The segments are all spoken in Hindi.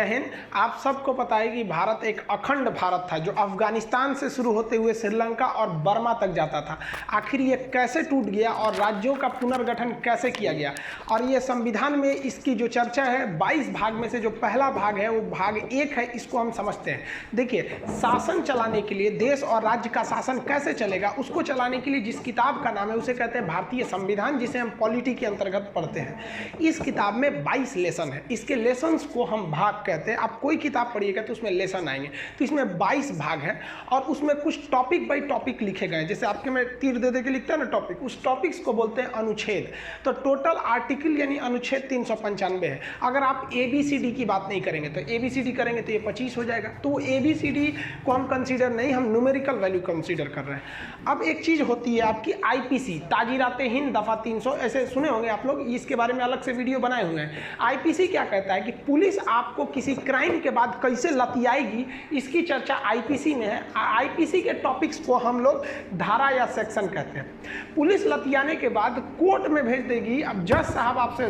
हिंद। आप सबको पता है कि भारत एक अखंड भारत था जो अफगानिस्तान से शुरू होते हुए श्रीलंका और बर्मा तक जाता था। आखिर ये कैसे टूट गया और राज्यों का पुनर्गठन कैसे किया गया, और ये संविधान में इसकी जो चर्चा है 22 भाग में से जो पहला भाग है वो भाग 1 है, इसको हम समझते हैं। देखिए, शासन चलाने के लिए, देश और राज्य का शासन कैसे चलेगा उसको चलाने के लिए जिस किताब का नाम है उसे कहते हैं भारतीय संविधान, जिसे हम पॉलिटी के अंतर्गत पढ़ते हैं। इस किताब में 22 लेसन है। इसके लेसन्स को हम भाग कहते हैं। आप कोई किताब पढ़िएगा तो उसमें लेसन आएंगे, तो इसमें 22 भाग है और उसमें कुछ टॉपिक बाई टॉपिक लिखे गए। जैसे आपके में तीर दे दे के लिखता है ना टॉपिक, उस टॉपिक्स को बोलते हैं अनुच्छेद। तो टोटल आर्टिकल यानी अनुच्छेद 395 है। अगर आप ABCD की बात नहीं करेंगे तो ABCD करेंगे तो ये 25 हो जाएगा। तो ABCD को हम कंसीडर नहीं, हम न्यूमेरिकल वैल्यू कंसीडर कर रहे हैं। अब एक चीज़ होती है आपकी IPC, ताजीराते हिंद दफ़ा 300, ऐसे सुने होंगे आप लोग, इसके बारे में अलग से वीडियो बनाए हुए हैं। IPC क्या कहता है कि पुलिस आपको किसी क्राइम के बाद कैसे लतियाएगी, इसकी चर्चा IPC में है। IPC के टॉपिक्स को हम लोग धारा या सेक्शन कहते हैं। पुलिस लतियाने के बाद कोर्ट में भेज देगी। अब जज साहब आपसे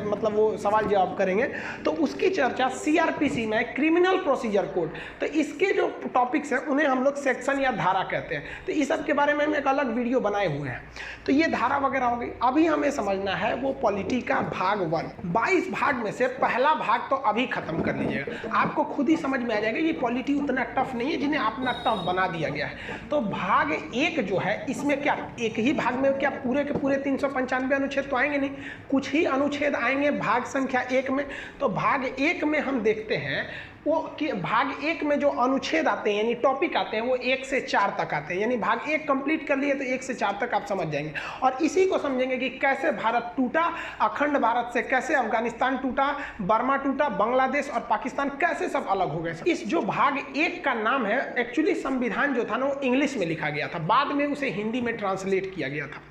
मतलब वो सवाल जवाब करेंगे, तो उसकी चर्चा CRPC में, क्रिमिनल प्रोसीजर कोड। तो इसके जो टॉपिक्स हैं उन्हें हम लोग सेक्शन या धारा कहते हैं। तो इस सब के बारे में हम एक अलग वीडियो बनाए हुए हैं। तो ये धारा वगैरह हो गई। अभी हमें समझना है वो पॉलिटी का भाग 1। 22 भाग में से पहला भाग तो अभी खत्म कर लीजिएगा, आपको खुद ही समझ में आ जाएगा ये पॉलिटी उतना टफ नहीं है जिन्हें अपना टफ बना दिया गया है। तो भाग 1 जो है, इसमें क्या एक ही भाग में क्या पूरे के पूरे 395 अनुच्छेद तो आएंगे नहीं, कुछ ही अनुच्छेद आएंगे भाग संख्या 1 में। तो भाग 1 में हम देखते हैं वो कि भाग 1 में जो अनुच्छेद आते हैं यानी टॉपिक आते हैं वो 1 से 4 तक आते हैं। यानी भाग 1 कंप्लीट कर लिए तो 1 से 4 तक आप समझ जाएंगे, और इसी को समझेंगे कि कैसे भारत टूटा, अखंड भारत से कैसे अफगानिस्तान टूटा, बर्मा टूटा, बांग्लादेश और पाकिस्तान कैसे सब अलग हो गए। इस जो भाग 1 का नाम है, एक्चुअली संविधान जो था ना वो इंग्लिश में लिखा गया था, बाद में उसे हिंदी में ट्रांसलेट किया गया था।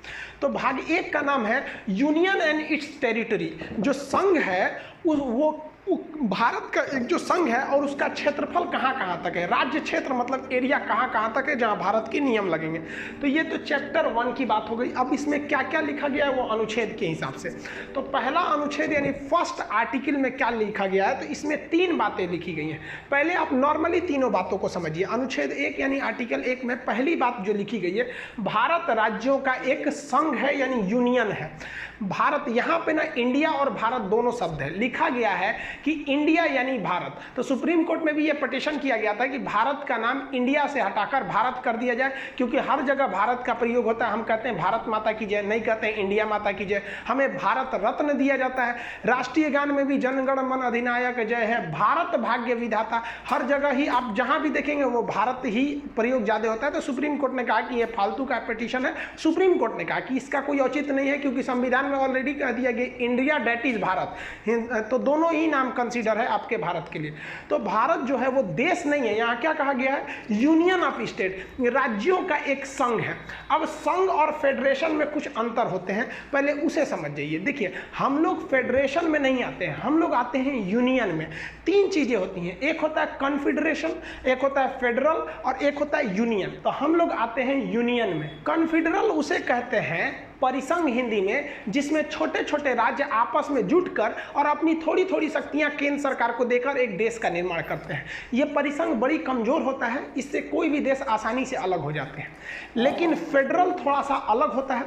तो भाग 1 का नाम है यूनियन एंड इट्स टेरिटरी। जो संघ है वो भारत का एक जो संघ है और उसका क्षेत्रफल कहाँ कहाँ तक है, राज्य क्षेत्र मतलब एरिया कहाँ कहाँ तक है जहाँ भारत के नियम लगेंगे। तो ये तो चैप्टर 1 की बात हो गई। अब इसमें क्या क्या लिखा गया है वो अनुच्छेद के हिसाब से। तो पहला अनुच्छेद यानी फर्स्ट आर्टिकल में क्या लिखा गया है, तो इसमें 3 बातें लिखी गई हैं। पहले आप नॉर्मली तीनों बातों को समझिए। अनुच्छेद 1 यानी आर्टिकल 1 में पहली बात जो लिखी गई है, भारत राज्यों का एक संघ है यानी यूनियन है। भारत, यहाँ पे ना इंडिया और भारत दोनों शब्द है। लिखा गया है कि इंडिया यानी भारत। तो सुप्रीम कोर्ट में भी यह पिटीशन किया गया था कि भारत का नाम इंडिया से हटाकर भारत कर दिया जाए, क्योंकि हर जगह भारत का प्रयोग होता है। हम कहते हैं भारत माता की जय, नहीं कहते हैं इंडिया माता की जय। हमें भारत रत्न दिया जाता है। राष्ट्रीय गान में भी जनगण मन अधिनायक जय है, भारत भाग्य विधाता। हर जगह ही आप जहां भी देखेंगे वो भारत ही प्रयोग ज्यादा होता है। तो सुप्रीम कोर्ट ने कहा कि यह फालतू का पिटीशन है। सुप्रीम कोर्ट ने कहा कि इसका कोई औचित्य नहीं है, क्योंकि संविधान में ऑलरेडी कह दिया गया इंडिया डेट इज भारत, तो दोनों ही नाम कंसीडर है आपके भारत के लिए। तो भारत जो है वो देश नहीं है, यहाँ क्या कहा गया है, यूनियन ऑफ स्टेट, राज्यों का एक संघ है। अब संघ और फेडरेशन में कुछ अंतर होते हैं, पहले उसे समझ जाइए। देखिए, हम लोग फेडरेशन में नहीं आते हैं, हम लोग आते हैं यूनियन में। 3 चीजें होती हैं, एक होता है कॉन्फेडरेशन, एक होता है फेडरल और एक होता है यूनियन। तो हम लोग आते हैं यूनियन में। कॉन्फेडरल उसे कहते हैं परिसंघ हिंदी में, जिसमें छोटे छोटे राज्य आपस में जुटकर और अपनी थोड़ी थोड़ी शक्तियां केंद्र सरकार को देकर एक देश का निर्माण करते हैं। यह परिसंघ बड़ी कमजोर होता है, इससे कोई भी देश आसानी से अलग हो जाते हैं। लेकिन फेडरल थोड़ा सा अलग होता है।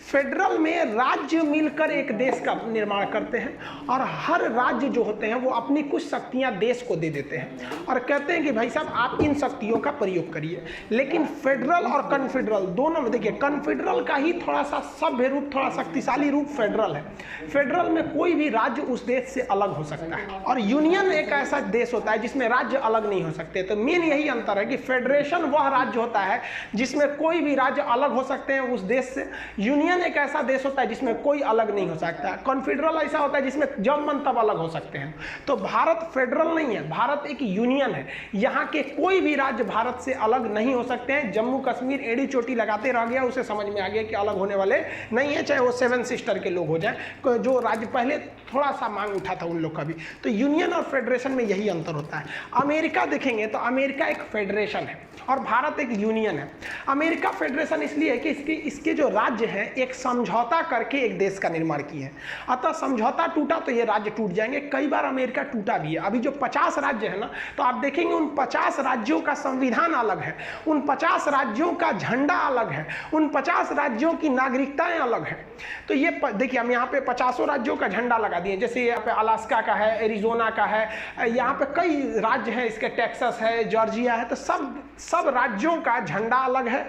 फेडरल में राज्य मिलकर एक देश का निर्माण करते हैं और हर राज्य जो होते हैं वो अपनी कुछ शक्तियां देश को दे देते हैं और कहते हैं कि भाई साहब आप इन शक्तियों का प्रयोग करिए। लेकिन फेडरल और कॉन्फेडरल दोनों में देखिए, कॉन्फेडरल का ही थोड़ा सा सभ्य रूप, थोड़ा शक्तिशाली रूप फेडरल है। फेडरल में कोई भी राज्य उस देश से अलग हो सकता है और यूनियन एक ऐसा देश होता है जिसमें राज्य अलग नहीं हो सकते। तो मेन यही अंतर है कि फेडरेशन वह राज्य होता है जिसमें कोई भी राज्य अलग हो सकते हैं उस देश से। यूनियन एक ऐसा देश होता है जिसमें कोई अलग नहीं हो सकता। कॉन्फेडरल ऐसा होता है जिसमें जब मन तब अलग हो सकते हैं। तो भारत फेडरल नहीं है, भारत एक यूनियन है। यहाँ के कोई भी राज्य भारत से अलग नहीं हो सकते हैं। जम्मू कश्मीर एड़ी चोटी लगाते रह गया, उसे समझ में आ गया कि अलग होने वाले वाले नहीं है, चाहे वो 7 सिस्टर के लोग हो जाए, जो राज्य पहले थोड़ा सा मांग उठा था उन लोग का भी। तो यूनियन और फेडरेशन में यही अंतर होता है। अमेरिका देखेंगे तो अमेरिका एक फेडरेशन है और भारत एक यूनियन है। अमेरिका फेडरेशन इसलिए है कि इसके जो राज्य हैं एक समझौता करके एक देश का निर्माण किए हैं, अतः समझौता टूटा तो ये राज्य टूट जाएंगे। कई बार अमेरिका टूटा भी है। अभी जो 50 राज्य है ना, तो आप देखेंगे उन 50 राज्यों का संविधान अलग है, उन 50 राज्यों का झंडा अलग है, उन 50 राज्यों की नागरिकताएं अलग है। तो ये देखिए, हम यहाँ पे 50 राज्यों का झंडा लगा दिए, जैसे यहाँ पे अलास्का का है, एरिजोना का है, यहाँ पे कई राज्य हैं, इसके टेक्सास है, जॉर्जिया है, तो सब राज्यों का झंडा अलग है,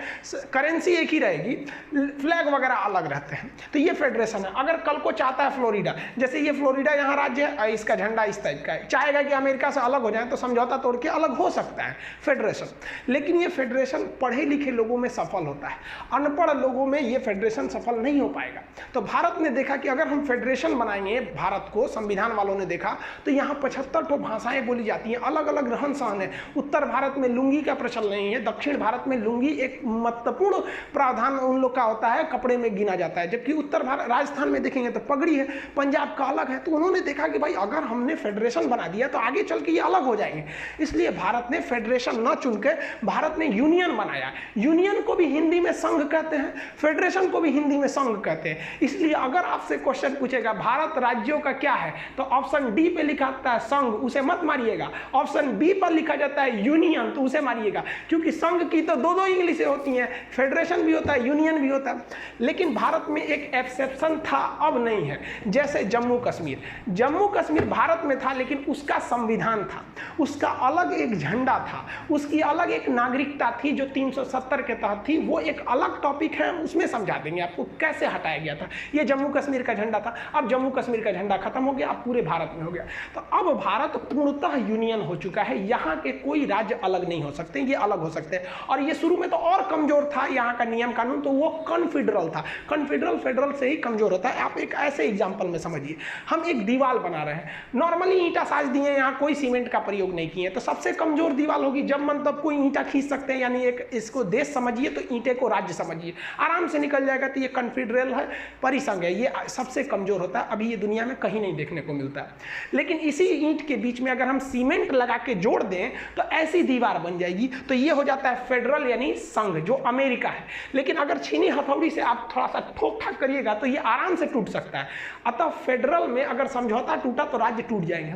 करेंसी एक ही रहेगी, फ्लैग वगैरह अलग रहते हैं। तो ये फेडरेशन है। अगर कल को चाहता है फ्लोरिडा, जैसे ये फ्लोरिडा यहाँ राज्य है, इसका झंडा इस टाइप का है, चाहेगा कि अमेरिका से अलग हो जाए तो समझौता तोड़ के अलग हो सकता है फेडरेशन। लेकिन ये फेडरेशन पढ़े लिखे लोगों में सफल होता है, अनपढ़ लोगों में ये फेडरेशन सफल नहीं हो पाएगा। तो भारत ने देखा कि अगर हम फेडरेशन बनाएंगे, भारत को संविधान वालों ने देखा तो यहाँ 75 भाषाएं बोली जाती हैं, अलग अलग रहन सहन है। उत्तर भारत में लुंगी का प्रचलन नहीं है, दक्षिण भारत में लुंगी एक महत्वपूर्ण प्रावधान उन लोग का होता है, कपड़े में गिना जाता है, जबकि उत्तर भारत राजस्थान में देखेंगे तो पगड़ी है, पंजाब का अलग है। तो उन्होंने देखा कि भाई अगर हमने फेडरेशन बना दिया तो आगे चल के ये अलग हो जाएंगे, इसलिए भारत ने फेडरेशन न चुन के भारत ने यूनियन बनाया। यूनियन को भी हिंदी में संघ कहते हैं, फेडरेशन को भी हिंदी में संघ कहते हैं। इसलिए अगर आपसे क्वेश्चन पूछेगा भारत राज्यों का क्या है, तो ऑप्शन डी पे लिखा होता है संघ, उसे मत मारिएगा। ऑप्शन बी पर लिखा जाता है यूनियन, तो उसे मारिएगा, क्योंकि संघ की तो दो इंग्लिशें होती हैं, फेडरेशन भी होता है, यूनियन भी होता है। लेकिन भारत में एक एक्सेप्शन था, अब नहीं है। जैसे जम्मू कश्मीर भारत में था, लेकिन उसका संविधान था, उसका अलग एक झंडा था, उसकी अलग एक नागरिकता थी जो 370 के तहत थी। वो एक अलग टॉपिक है, उसमें समझा देंगे आपको कैसे हटाया गया था। ये जम्मू कश्मीर का झंडा था, अब जम्मू कश्मीर का झंडा खत्म हो गया, अब पूरे भारत में हो गया। तो अब भारत पूर्णतः यूनियन हो चुका है, यहाँ के कोई राज्य अलग नहीं हो सकते, ये अलग हो सकते हैं। और ये शुरू में तो और कमजोर था यहाँ का नियम कानून, तो वो कॉन्फेडरल था। कॉन्फेडरल फेडरल से ही कमजोर होता है। आप एक ऐसे एग्जाम्पल में समझिए, हम एक दीवार बना रहे हैं, नॉर्मली ईंटा साज दिए, यहाँ कोई सीमेंट का प्रयोग नहीं किए, तो सबसे कमजोर दीवार होगी। जब मन तब कोई ईंटा खींच सकते हैं, यानी एक इसको देश समझिए तो ईंटे को राज्य समझिए, आराम से निकल जाएगा। तो ये कॉन्फेडरल है, परिसंघ है, ये सबसे कमजोर होता है। अभी ये दुनिया में कहीं नहीं देखने को मिलता है। लेकिन इसी ईंट के बीच में अगर हम सीमेंट लगा के जोड़ दें तो ऐसी दीवार बन जाएगी, तो ये हो जाता है फेडरल यानी संघ, जो अमेरिका है। लेकिन अगर छीनी हथौड़ी से आप थोड़ा सा ठोक ठाक करिएगा तो ये आराम से टूट सकता है। अतः फेडरल में अगर समझौता टूटा तो राज्य टूट जाएंगे।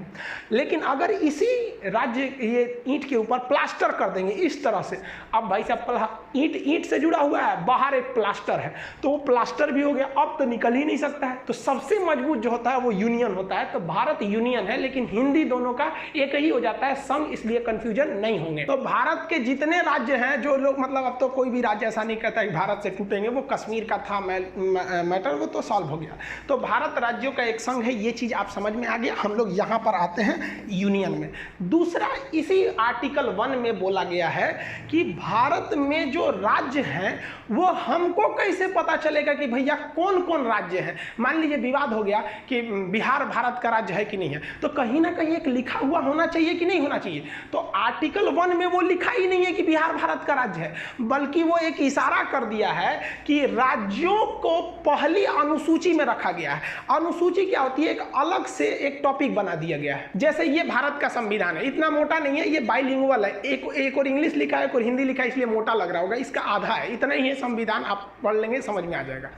लेकिन अगर इसी राज्य ये ईंट के ऊपर प्लास्टर कर देंगे इस तरह से, अब भाई साहब ईंट से जुड़ा हुआ है, बाहर एक प्लास्टर है, तो वो प्लास्टर भी हो गया, अब तो निकल ही नहीं सकता है। तो सबसे मजबूत जो होता है वो यूनियन होता है। तो भारत यूनियन है, लेकिन हिंदी दोनों का एक ही हो जाता है, संघ, इसलिए कंफ्यूजन नहीं होंगे। तो भारत के जितने राज्य हैं, जो लोग मतलब अब तो कोई भी राज्य ऐसा नहीं कहता कि भारत से टूटेंगे, वो कश्मीर का था मैटर, वो तो सॉल्व हो गया। तो भारत राज्यों का एक संघ है, ये चीज आप समझ में आ गया। हम लोग यहाँ पर आते हैं यूनियन में। दूसरा, इसी आर्टिकल 1 में बोला गया है कि भारत में जो राज्य हैं वो हमको कैसे पता चलेगा कि भैया कौन कौन राज्य है। मान लीजिए विवाद हो गया कि बिहार भारत का राज्य है कि नहीं है, तो कहीं ना कहीं एक लिखा हुआ होना चाहिए कि नहीं होना चाहिए। तो आर्टिकल 1 में वो लिखा ही नहीं है कि बिहार भारत का राज्य है, बल्कि वो एक इशारा कर दिया है कि राज्यों को पहली अनुसूची में रखा गया है। अनुसूची क्या होती है? एक अलग से एक टॉपिक बना दिया गया है। जैसे ये भारत का संविधान है, इतना मोटा नहीं है, ये बाइलिंगुअल है, एक और इंग्लिश लिखा है, एक और हिंदी लिखा है, इसलिए मोटा लग रहा होगा। इसका आधा है, इतना ही है संविधान, आप पढ़ लेंगे समझ में आ जाएगा।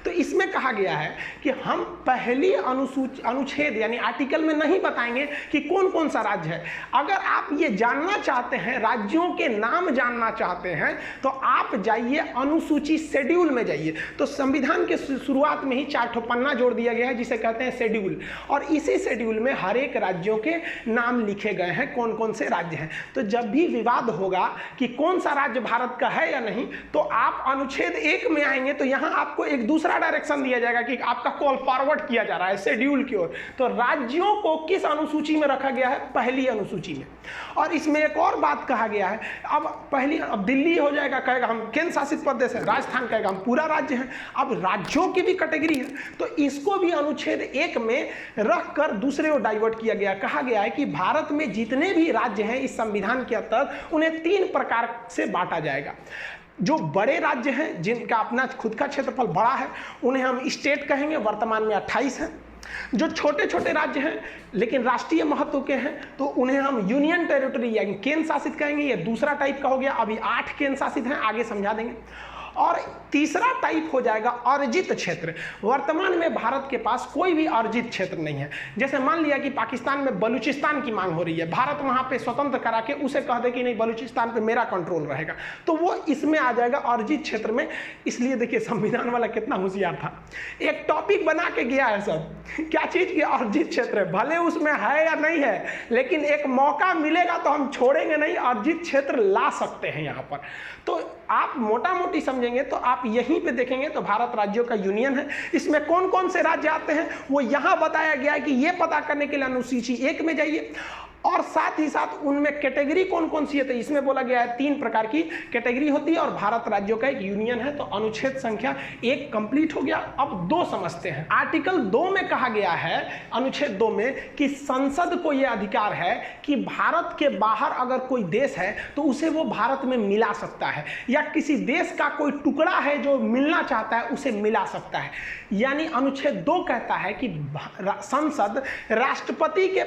तो इसमें कहा गया है कि हम पहली अनुच्छेद यानी आर्टिकल में नहीं बताएंगे कि कौन कौन सा राज्य है। अगर आप ये जानना चाहते हैं, राज्यों के नाम जानना चाहते हैं, तो आप जाइए अनुसूची शेड्यूल में जाइए। तो संविधान के शुरुआत में ही 4 पन्ना जोड़ दिया गया है, जिसे कहते हैं शेड्यूल, और इसी शेड्यूल में हर एक राज्यों के नाम लिखे गए हैं, कौन कौन से राज्य हैं। तो जब भी विवाद होगा कि कौन सा राज्य भारत का है या नहीं, तो आप अनुच्छेद 1 में आएंगे, तो यहां आपको एक दूसरा डायरेक्शन दिया जाएगा कि आपका कॉल फॉरवर्ड किया जा रहा है शेड्यूल की ओर। तो राज्यों को किस अनुसूची में रखा गया है? पहली अनुसूची में। और इसमें एक और बात कहा गया है, अब दिल्ली हो जाएगा, कहेगा हम केंद्र शासित प्रदेश है, राजस्थान कहेगा हम पूरा राज्य है। अब राज्यों की भी कैटेगरी है, तो इसको भी अनुच्छेद 1 में रखकर दूसरे को डाइवर्ट किया गया। कहा गया है कि भारत में जितने भी राज्य हैं इस संविधान के अंतर्गत, उन्हें 3 प्रकार से बांटा जाएगा। जो बड़े राज्य हैं जिनका अपना खुद का क्षेत्रफल बड़ा है उन्हें हम स्टेट कहेंगे, वर्तमान में 28 हैं। जो छोटे छोटे राज्य हैं लेकिन राष्ट्रीय महत्व के हैं तो उन्हें हम यूनियन टेरिटरी यानी केंद्र शासित कहेंगे। ये दूसरा टाइप का हो गया। अभी 8 केंद्र शासित हैं, आगे समझा देंगे। और तीसरा टाइप हो जाएगा अर्जित क्षेत्र। वर्तमान में भारत के पास कोई भी अर्जित क्षेत्र नहीं है। जैसे मान लिया कि पाकिस्तान में बलूचिस्तान की मांग हो रही है, भारत वहां पे स्वतंत्र करा के उसे कह दे कि नहीं बलूचिस्तान पे मेरा कंट्रोल रहेगा, तो वो इसमें आ जाएगा अर्जित क्षेत्र में। इसलिए देखिए संविधान वाला कितना होशियार था, एक टॉपिक बना के गया है सब, क्या चीज की अर्जित क्षेत्र, भले उसमें है या नहीं है लेकिन एक मौका मिलेगा तो हम छोड़ेंगे नहीं, अर्जित क्षेत्र ला सकते हैं यहाँ पर। तो आप मोटा मोटी समझेंगे तो आप यहीं पे देखेंगे तो भारत राज्यों का यूनियन है। इसमें कौन कौन से राज्य आते हैं वो यहाँ बताया गया है कि ये पता करने के लिए अनुसूची 1 में जाइए, और साथ ही साथ उनमें कैटेगरी कौन कौन सी है। तो इसमें बोला गया है 3 प्रकार की कैटेगरी होती है और भारत राज्यों का एक यूनियन है। तो अनुच्छेद संख्या 1 कंप्लीट हो गया। अब 2 समझते हैं। आर्टिकल 2 में कहा गया है, अनुच्छेद 2 में, कि संसद को यह अधिकार है कि भारत के बाहर अगर कोई देश है तो उसे वो भारत में मिला सकता है, या किसी देश का कोई टुकड़ा है जो मिलना चाहता है उसे मिला सकता है। यानी अनुच्छेद 2 कहता है कि संसद राष्ट्रपति के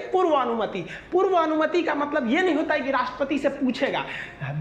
पूर्व अनुमति का मतलब यह नहीं होता है कि राष्ट्रपति से पूछेगा।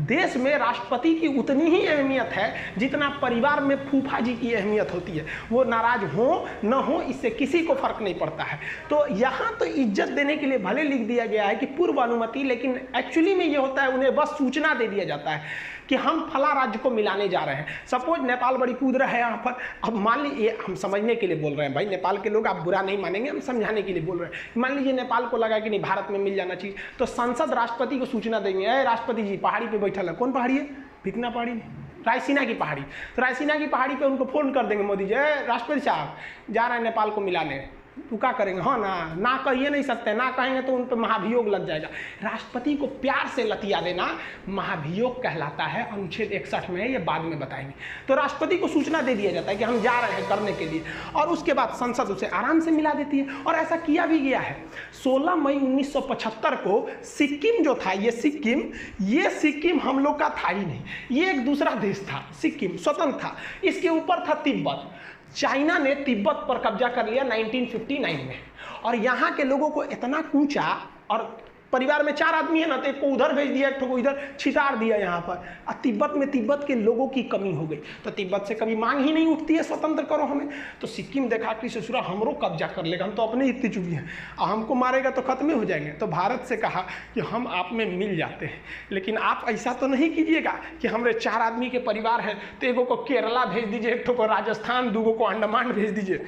देश में राष्ट्रपति की उतनी ही अहमियत है जितना परिवार में फूफा जी की अहमियत होती है। वो नाराज हो न हो इससे किसी को फर्क नहीं पड़ता है। तो यहाँ तो इज्जत देने के लिए भले लिख दिया गया है कि पूर्व अनुमति, लेकिन एक्चुअली में ये होता है उन्हें बस सूचना दे दिया जाता है कि हम फला राज्य को मिलाने जा रहे हैं। सपोज नेपाल बड़ी कूद रहा है यहाँ पर। अब मान लीजिए, हम समझने के लिए बोल रहे हैं भाई, नेपाल के लोग आप बुरा नहीं मानेंगे, हम समझाने के लिए बोल रहे हैं। मान लीजिए नेपाल को लगा कि नहीं भारत में मिल जाना चाहिए, तो संसद राष्ट्रपति को सूचना देंगे, अरे राष्ट्रपति जी पहाड़ी पे बैठल है। कौन पहाड़ी है? भिकना पहाड़ी नहीं, रायसीना की पहाड़ी। तो रायसीना की पहाड़ी पे उनको फोन कर देंगे, मोदी जी राष्ट्रपति साहब जा रहे हैं नेपाल को मिलाने, तो क्या करेंगे? हाँ ना कहिए नहीं सकते, ना कहेंगे तो उन पर महाभियोग लग जाएगा। राष्ट्रपति को प्यार से लतिया देना महाभियोग कहलाता है, अनुच्छेद 61 में है, ये बाद में बताएंगे। तो राष्ट्रपति को सूचना दे दिया जाता है कि हम जा रहे हैं करने के लिए, और उसके बाद संसद उसे आराम से मिला देती है। और ऐसा किया भी गया है। 16 मई 1975 को सिक्किम जो था, ये सिक्किम हम लोग का था ही नहीं, ये एक दूसरा देश था। सिक्किम स्वतंत्र था, इसके ऊपर था तिब्बत। चाइना ने तिब्बत पर कब्जा कर लिया 1959 में, और यहाँ के लोगों को इतना कूचा, और परिवार में 4 आदमी है ना, तो एक को उधर भेज दिया, एक को इधर छितार दिया यहाँ पर। और तिब्बत के लोगों की कमी हो गई, तो तिब्बत से कभी मांग ही नहीं उठती है स्वतंत्र करो हमें। तो सिक्किम देखा कि ससुरा हमरो कब्जा कर लेगा, हम तो अपने इतनी चुकी हैं, और हमको मारेगा तो खत्म हो जाएंगे। तो भारत से कहा कि हम आप में मिल जाते हैं, लेकिन आप ऐसा तो नहीं कीजिएगा कि हमारे 4 आदमी के परिवार है तो एगो को केरला भेज दीजिए, एक को राजस्थान, 2 को अंडमान भेज दीजिए।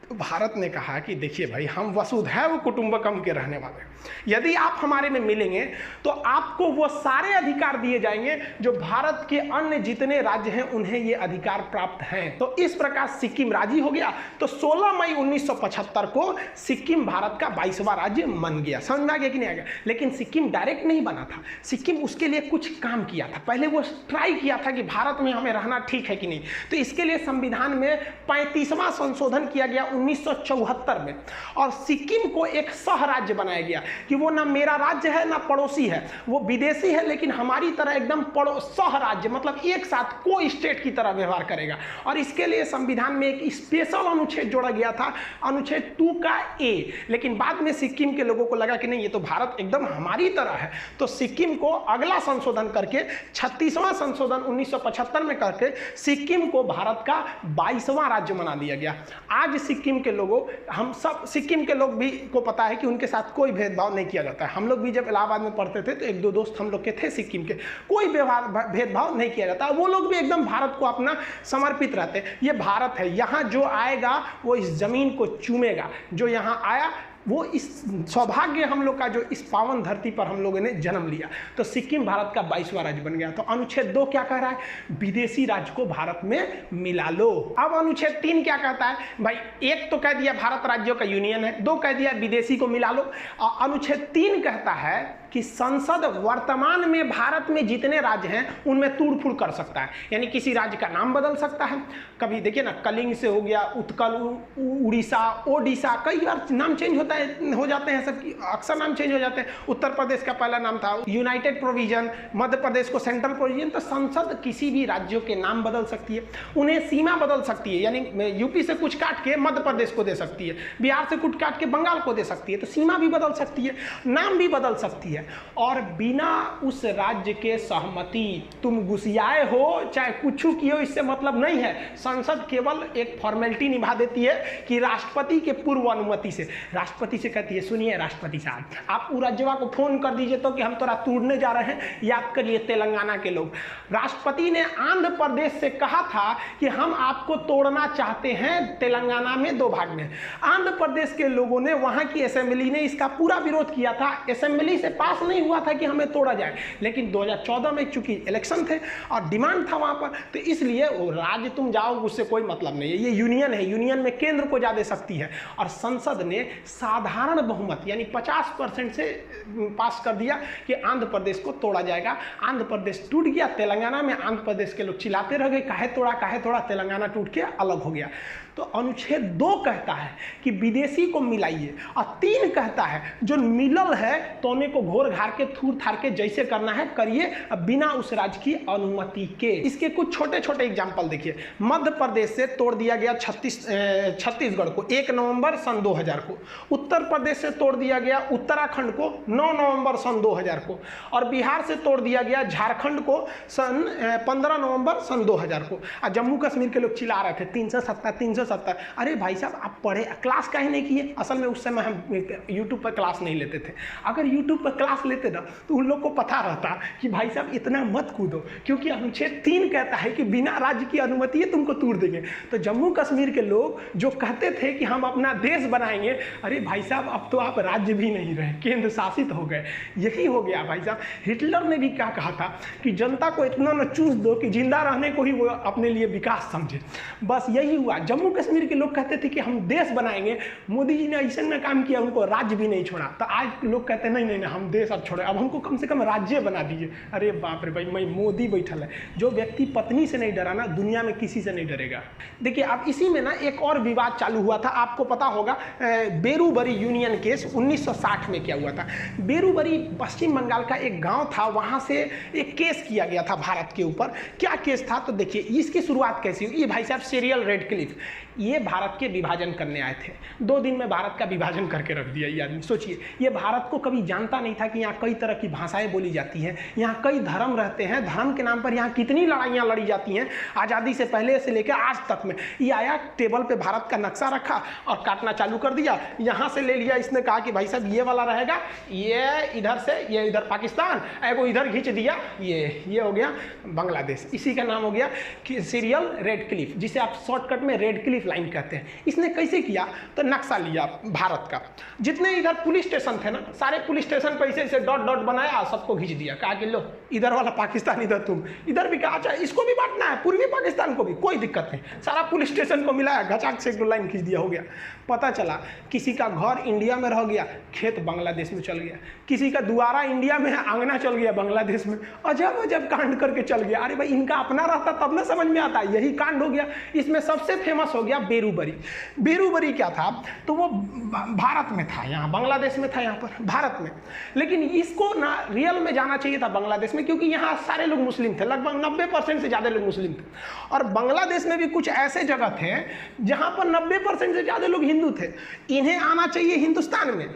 तो भारत ने कहा कि देखिए भाई, हम वसुधैव कुटुंबकम के रहने वाले, यदि आप हमारे में मिलेंगे तो आपको वो सारे अधिकार दिए जाएंगे जो भारत के अन्य जितने राज्य हैं उन्हें ये अधिकार प्राप्त हैं। तो इस प्रकार सिक्किम राजी हो गया। तो 16 मई 1975 को सिक्किम भारत का 22वां राज्य बन गया। समझ में आ गया कि नहीं आ गया? लेकिन सिक्किम डायरेक्ट नहीं बना था, सिक्किम उसके लिए कुछ काम किया था। पहले वो ट्राई किया था कि भारत में हमें रहना ठीक है कि नहीं। तो इसके लिए संविधान में 35वां संशोधन किया गया 1974 में, और सिक्किम को एक सह राज्य बनाया गया कि वो ना मेरा राज्य है ना पड़ोसी है, वो विदेशी है लेकिन हमारी तरह एकदम सह राज्य, मतलब एक साथ को स्टेट की तरह व्यवहार करेगा। और इसके लिए संविधान में एक स्पेशल अनुच्छेद जोड़ा गया था, अनुच्छेद 2 का ए। लेकिन बाद में सिक्किम के लोगों को लगा कि नहीं, ये तो भारत एकदम हमारी तरह है। तो सिक्किम को अगला संशोधन करके 36वां संशोधन 1975 में करके सिक्किम को भारत का 22वां राज्य बना दिया गया। आज सिक्किम के लोगों, हम सब सिक्किम के लोग भी को पता है कि उनके साथ कोई भेदभाव नहीं किया जाता है। हम लोग भी जब इलाहाबाद में पढ़ते थे तो 1-2 दोस्त हम लोग के थे सिक्किम के, कोई भेदभाव नहीं किया जाता। वो लोग भी एकदम भारत को अपना समर्पित रहते हैं। ये भारत है, यहाँ जो आएगा वो इस जमीन को चूमेगा। जो यहाँ आया वो इस सौभाग्य हम लोग का, जो इस पावन धरती पर हम लोगों ने जन्म लिया। तो सिक्किम भारत का 22वां राज्य बन गया। तो अनुच्छेद 2 क्या कह रहा है? विदेशी राज्य को भारत में मिला लो। अब अनुच्छेद 3 क्या कहता है? भाई, एक तो कह दिया भारत राज्यों का यूनियन है, 2 कह दिया विदेशी को मिला लो। और अनुच्छेद 3 कहता है कि संसद वर्तमान में भारत में जितने राज्य हैं उनमें तोड़-फोड़ कर सकता है। यानी किसी राज्य का नाम बदल सकता है। कभी देखिए ना, कलिंग से हो गया उत्कल, उड़ीसा, ओडिशा, कई बार नाम चेंज होता है। हो जाते हैं, सबकी अक्सर नाम चेंज हो जाते हैं। उत्तर प्रदेश का पहला नाम था यूनाइटेड प्रोविजन, मध्य प्रदेश को सेंट्रल प्रोविजन। तो संसद किसी भी राज्यों के नाम बदल सकती है, उन्हें सीमा बदल सकती है, यानी यूपी से कुछ काट के मध्य प्रदेश को दे सकती है, बिहार से कुछ काट के बंगाल को दे सकती है। तो सीमा भी बदल सकती है, नाम भी बदल सकती है, और बिना उस राज्य के सहमति, तुम घुसियाए हो चाहे कुछ किए हो, इससे मतलब नहीं है। संसद केवल एक फॉर्मेलिटी निभा देती है कि राष्ट्रपति के पूर्व अनुमति से, राष्ट्रपति से कहती है सुनिए राष्ट्रपति साहब, आप राज्यवा को फोन कर दीजिए तो कि हम थोड़ा तोड़ने जा रहे हैं, याद करिए तेलंगाना के लोग। राष्ट्रपति ने आंध्र प्रदेश से कहा था कि हम आपको तोड़ना चाहते हैं तेलंगाना में 2 भाग में। आंध्र प्रदेश के लोगों ने, वहां की असेंबली ने इसका पूरा विरोध किया था। असेंबली से पास नहीं हुआ था कि हमें तोड़ा जाए, लेकिन 2014 में चूंकि इलेक्शन थे और डिमांड था वहां पर, तो इसलिए वो राज्य तुम जाओ उससे कोई मतलब नहीं है, ये यूनियन है, यूनियन में केंद्र को ज्यादा शक्ति है। और संसद ने साधारण बहुमत यानी 50% से पास कर दिया कि आंध्र प्रदेश को तोड़ा जाएगा। आंध्र प्रदेश टूट गया। तेलंगाना में आंध्र प्रदेश के लोग चिल्लाते रह गए, काहे तोड़ा, तेलंगाना टूट के अलग हो गया। तो अनुच्छेद 2 कहता है कि विदेशी को मिलाइए, और 3 कहता है जो मिलल है तोने को घोर घार के थूर थार के जैसे करना है करिए, बिना उस राज्य की अनुमति के। इसके कुछ छोटे छोटे एग्जाम्पल देखिए। मध्य प्रदेश से तोड़ दिया गया छत्तीसगढ़ को 1 नवंबर सन 2000 को। उत्तर प्रदेश से तोड़ दिया गया उत्तराखंड को 9 नवंबर सन 2000 को, और बिहार से तोड़ दिया गया झारखंड को सन 15 नवंबर सन 2000 को। और जम्मू कश्मीर के लोग चिल्ला रहे थे 370। अरे भाई साहब, आप पढ़े, क्लास काहे नहीं किए? असल में उस समय हम यूट्यूब पर क्लास नहीं लेते थे। अगर यूट्यूब पर क्लास लेते ना तो उन लोग को पता रहता कि भाई साहब इतना मत कूदो, क्योंकि अनुच्छेद 3 कहता है कि बिना राज्य की अनुमति है तुमको तोड़ देंगे। तो जम्मू कश्मीर के लोग जो कहते थे कि हम अपना देश बनाएंगे, अरे भाई साहब अब तो आप राज्य भी नहीं रहे, केंद्र शासित हो गए। यही हो गया भाई साहब। हिटलर ने भी क्या कहा था कि जनता को इतना न चूस दो कि जिंदा रहने को ही वो अपने लिए विकास समझे। बस यही हुआ। जम्मू कश्मीर के लोग कहते थे कि हम देश बनाएंगे, मोदी जी ने ऐसा न काम किया, उनको राज्य भी नहीं छोड़ा। तो आज लोग कहते हैं नहीं, हम देश अब छोड़े, अब हमको कम से कम राज्य बना दीजिए। अरे बाप रे भाई, मैं मोदी बैठल है। जो व्यक्ति पत्नी से नहीं डरा ना, दुनिया में किसी से नहीं डरेगा। देखिए अब इसी में ना एक और विवाद चालू हुआ था, आपको पता होगा बेरूबरी यूनियन केस 1960 में क्या हुआ था। बेरूबरी पश्चिम बंगाल का एक गाँव था, वहाँ से एक केस किया गया था भारत के ऊपर। क्या केस था तो देखिए इसकी शुरुआत कैसी हुई। ये भाई साहब सीरियल रेडक्लिफ, ये भारत के विभाजन करने आए थे। 2 दिन में भारत का विभाजन करके रख दिया ये आदमी। सोचिए, ये भारत को कभी जानता नहीं था कि यहाँ कई तरह की भाषाएं बोली जाती हैं, यहाँ कई धर्म रहते हैं, धर्म के नाम पर यहाँ कितनी लड़ाइयाँ लड़ी जाती हैं आज़ादी से पहले से लेकर आज तक में। ये आया टेबल पे भारत का नक्शा रखा और काटना चालू कर दिया। यहाँ से ले लिया, इसने कहा कि भाई साहब ये वाला रहेगा, ये इधर से, ये इधर पाकिस्तान, एगो इधर खींच दिया, ये हो गया बांग्लादेश। इसी का नाम हो गया सीरियल रेडक्लिफ, जिसे आप शॉर्टकट में रेडक्लिफ लाइन कहते हैं। इसने कैसे किया तो नक्शा लिया भारत का, जितने इधर पुलिस स्टेशन थे ना, सारे पुलिस स्टेशन पर ऐसे डॉट डॉट बनाया, सबको खींच दिया, कहा कि लो इधर वाला पाकिस्तान इधर तुम, इधर भी कहा अच्छा इसको भी बांटना है, पूर्वी पाकिस्तान को भी, कोई दिक्कत नहीं। सारा पुलिस स्टेशन को मिलाया, घचाक से एक लाइन खींच दिया, हो गया। पता चला किसी का घर इंडिया में रह गया, खेत बांग्लादेश में चल गया, किसी का दुआरा इंडिया में है, आंगना चल गया बांग्लादेश में। अजब अजब कांड करके चल गया। अरे भाई इनका अपना रहता तब ना समझ में आता, यही कांड हो गया। इसमें सबसे फेमस हो गया बेरूबरी। बेरूबरी क्या था तो वो भारत में था, यहाँ बांग्लादेश में था, यहाँ पर भारत में। लेकिन इसको ना रियल में जाना चाहिए था बांग्लादेश में, क्योंकि यहाँ सारे लोग मुस्लिम थे, लगभग 90% से ज़्यादा लोग मुस्लिम थे। और बांग्लादेश में भी कुछ ऐसे जगह थे जहाँ पर 90% से ज़्यादा लोग हिंदू थे। इन्हें आना चाहिए हिंदुस्तान में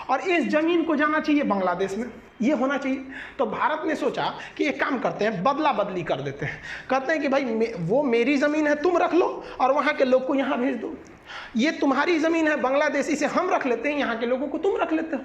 और इस जमीन को जाना चाहिए बांग्लादेश में, ये होना चाहिए। तो भारत ने सोचा कि एक काम करते हैं, बदला बदली कर देते हैं। कहते हैं कि भाई वो मेरी ज़मीन है, तुम रख लो और वहाँ के लोग को यहाँ भेज दो। ये तुम्हारी ज़मीन है बांग्लादेश, इसे हम रख लेते हैं, यहाँ के लोगों को तुम रख लेते हो।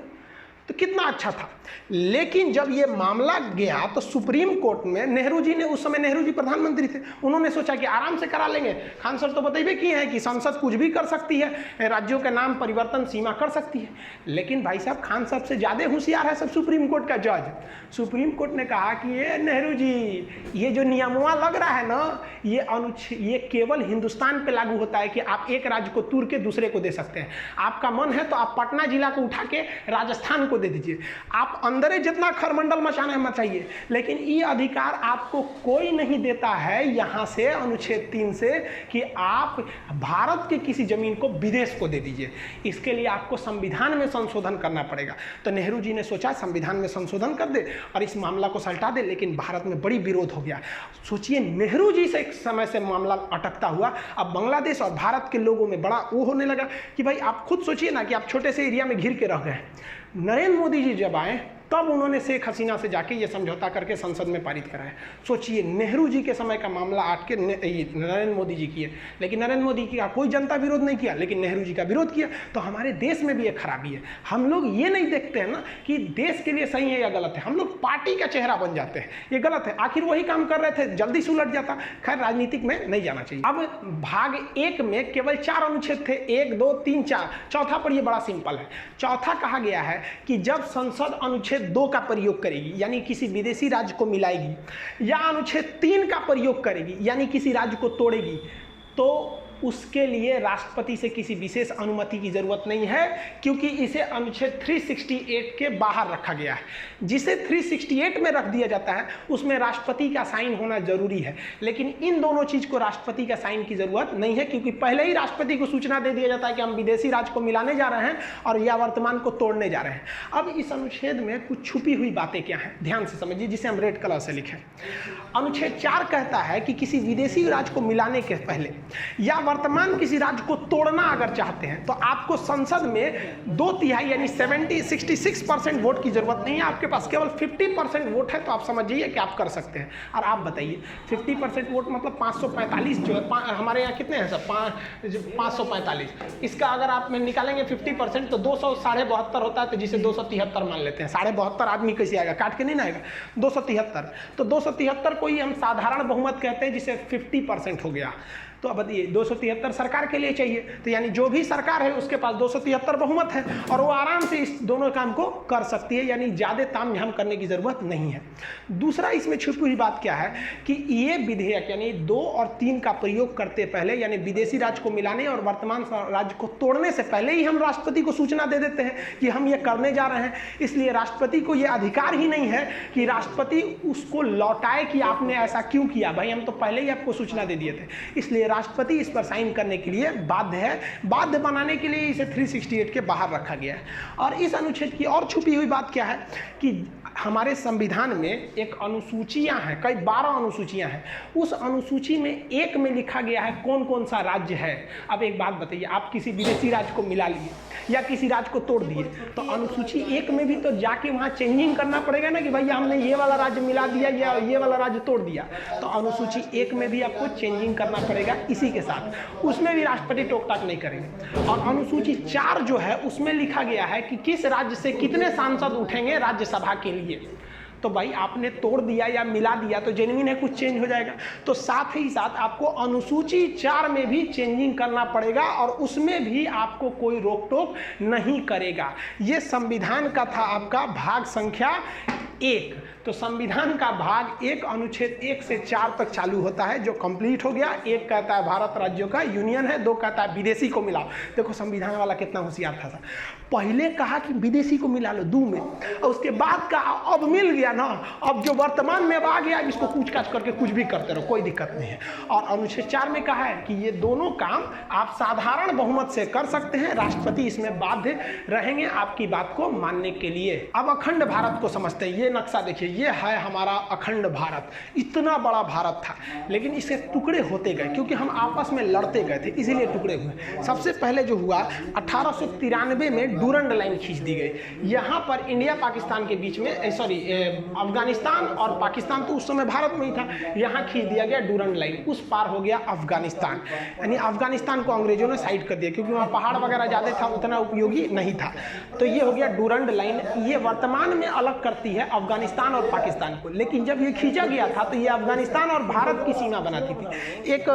तो कितना अच्छा था। लेकिन जब ये मामला गया तो सुप्रीम कोर्ट में नेहरू जी ने, उस समय नेहरू जी प्रधानमंत्री थे, उन्होंने सोचा कि आराम से करा लेंगे। खान सर तो बताइए किए हैं कि संसद कुछ भी कर सकती है, राज्यों के नाम परिवर्तन सीमा कर सकती है। लेकिन भाई साहब खान साहब से ज़्यादा होशियार है सब सुप्रीम कोर्ट का जज। सुप्रीम कोर्ट ने कहा कि ये नेहरू जी, ये जो नियमवा लग रहा है ना, ये केवल हिंदुस्तान पे लागू होता है कि आप एक राज्य को तोड़ के दूसरे को दे सकते हैं। आपका मन है तो आप पटना जिला को उठा के राजस्थान को दे दीजिए, आप अंदर जितना खरमंडल मचाना है मचाइए, लेकिन ये अधिकार आपको कोई नहीं देता है यहाँ से अनुच्छेद 3 से कि आप भारत के किसी जमीन को विदेश को दे दीजिए। इसके लिए आपको संविधान में संशोधन करना पड़ेगा। तो नेहरू जी ने सोचा संविधान में संशोधन कर दे और इस मामला को सलटा दे, लेकिन भारत में बड़ी विरोध हो गया। सोचिए, नेहरू जी से एक समय से मामला अटकता हुआ अब बांग्लादेश और भारत के लोगों में बड़ा वो होने लगा कि भाई आप खुद सोचिए ना कि आप छोटे से एरिया में घिर के रह गए। नरेंद्र मोदी जी जब आए तब उन्होंने शेख हसीना से जाके ये समझौता करके संसद में पारित कराया। सोचिए, नेहरू जी के समय का मामला आट के नरेंद्र मोदी जी किए, लेकिन नरेंद्र मोदी की कोई जनता विरोध नहीं किया, लेकिन नेहरू जी का विरोध किया। तो हमारे देश में भी एक खराबी है, हम लोग ये नहीं देखते हैं ना कि देश के लिए सही है या गलत है, हम लोग पार्टी का चेहरा बन जाते हैं, ये गलत है। आखिर वही काम कर रहे थे, जल्दी से उलट जाता। खैर, राजनीतिक में नहीं जाना चाहिए। अब भाग 1 में केवल 4 अनुच्छेद थे, 1, 2, 3, 4। चौथा पर ये बड़ा सिंपल है। चौथा कहा गया है कि जब संसद अनुच्छेद 2 का प्रयोग करेगी, यानी किसी विदेशी राज्य को मिलाएगी, या अनुच्छेद 3 का प्रयोग करेगी, यानी किसी राज्य को तोड़ेगी, तो उसके लिए राष्ट्रपति से किसी विशेष अनुमति की जरूरत नहीं है, क्योंकि इसे अनुच्छेद 368 के बाहर रखा गया है। जिसे 368 में रख दिया जाता है उसमें राष्ट्रपति का साइन होना जरूरी है, लेकिन इन दोनों चीज को राष्ट्रपति का साइन की जरूरत नहीं है, क्योंकि पहले ही राष्ट्रपति को सूचना दे दिया जाता है कि हम विदेशी राज्य को मिलाने जा रहे हैं और या वर्तमान को तोड़ने जा रहे हैं। अब इस अनुच्छेद में कुछ छुपी हुई बातें क्या हैं, ध्यान से समझिए, जिसे हम रेड कलर से लिखें। अनुच्छेद 4 कहता है कि किसी विदेशी राज्य को मिलाने के पहले या वर्तमान किसी राज्य को तोड़ना अगर चाहते हैं तो आपको संसद में 2/3 यानी 66% वोट की जरूरत नहीं है, आपके पास केवल 50% वोट है। तो आप समझिए कि आप कर सकते हैं। और आप बताइए 50% वोट मतलब 545 जो है, हमारे यहाँ कितने हैं सर, 545। इसका अगर आप में निकालेंगे 50% तो 272 होता है, तो जिसे 273 मान लेते हैं। 72.5 आदमी कैसे आएगा, काट के नहीं ना आएगा, 273। तो 273 को ही हम साधारण बहुमत कहते हैं, जिसे 50% हो गया। तो अब बताइए 273 सरकार के लिए चाहिए, तो यानी जो भी सरकार है उसके पास 273 बहुमत है और वो आराम से इस दोनों काम को कर सकती है, यानी ज़्यादा तामझाम करने की ज़रूरत नहीं है। दूसरा इसमें छुपी हुई बात क्या है कि ये विधेयक यानी 2 और 3 का प्रयोग करते पहले, यानी विदेशी राज्य को मिलाने और वर्तमान राज्य को तोड़ने से पहले ही हम राष्ट्रपति को सूचना दे देते हैं कि हम ये करने जा रहे हैं। इसलिए राष्ट्रपति को ये अधिकार ही नहीं है कि राष्ट्रपति उसको लौटाए कि आपने ऐसा क्यों किया, भाई हम तो पहले ही आपको सूचना दे दिए थे। इसलिए राष्ट्रपति इस पर साइन करने के लिए बाध्य है। बाध्य बनाने के लिए इसे 368 के बाहर रखा गया है। और इस अनुच्छेद की और छुपी हुई बात क्या है कि हमारे संविधान में एक अनुसूचियां हैं, कई 12 अनुसूचियां हैं। उस अनुसूची में 1 में लिखा गया है कौन कौन सा राज्य है। अब एक बात बताइए, आप किसी विदेशी राज्य को मिला लिए या किसी राज्य को तोड़ दिए, तो अनुसूची 1 में भी तो जाके वहाँ चेंजिंग करना पड़ेगा ना कि भैया हमने ये वाला राज्य मिला दिया या ये वाला राज्य तोड़ दिया। तो अनुसूची 1 में भी आपको चेंजिंग करना पड़ेगा इसी के साथ, उसमें भी राष्ट्रपति टोक टाक नहीं करेंगे। और अनुसूची 4 जो है उसमें लिखा गया है कि किस राज्य से कितने सांसद उठेंगे राज्यसभा के लिए। तो भाई आपने तोड़ दिया या मिला दिया तो जेन्युइन है, कुछ चेंज हो जाएगा। तो साथ ही साथ आपको अनुसूची 4 में भी चेंजिंग करना पड़ेगा और उसमें भी आपको कोई रोक टोक नहीं करेगा। ये संविधान का था आपका भाग संख्या 1। तो संविधान का भाग 1 अनुच्छेद 1 से 4 तक चालू होता है, जो कंप्लीट हो गया। 1 कहता है भारत राज्यों का यूनियन है, 2 कहता है विदेशी को मिलाओ। देखो संविधान वाला कितना होशियार था। पहले कहा कि विदेशी को मिला लो 2 में, और उसके बाद कहा अब मिल गया ना, अब जो वर्तमान में अब आ गया इसको कूच काच करके कुछ भी करते रहो, कोई दिक्कत नहीं है। और अनुच्छेद 4 में कहा है कि ये दोनों काम आप साधारण बहुमत से कर सकते हैं, राष्ट्रपति इसमें बाध्य रहेंगे आपकी बात को मानने के लिए। अब अखंड भारत को समझते हैं। ये नक्शा देखिए, ये है हमारा अखंड भारत। इतना बड़ा भारत था, लेकिन इसके टुकड़े होते गए क्योंकि हम आपस में लड़ते गए थे, इसीलिए टुकड़े हुए। सबसे पहले जो हुआ 1893 में डूरंड लाइन खींच दी गई। यहाँ पर इंडिया पाकिस्तान के बीच में अफगानिस्तान और पाकिस्तान तो उस समय भारत में ही था, यहाँ खींच दिया गया डूरंड लाइन। उस पार हो गया अफगानिस्तान, यानी अफगानिस्तान को अंग्रेजों ने साइड कर दिया क्योंकि वहाँ पहाड़ वगैरह ज़्यादा था, उतना उपयोगी नहीं था। तो ये हो गया डूरंड लाइन। ये वर्तमान में अलग करती है अफगानिस्तान और पाकिस्तान को। लेकिन जब ये खींचा गया था तो ये अफगानिस्तान और भारत की सीमा बनाती थी। एक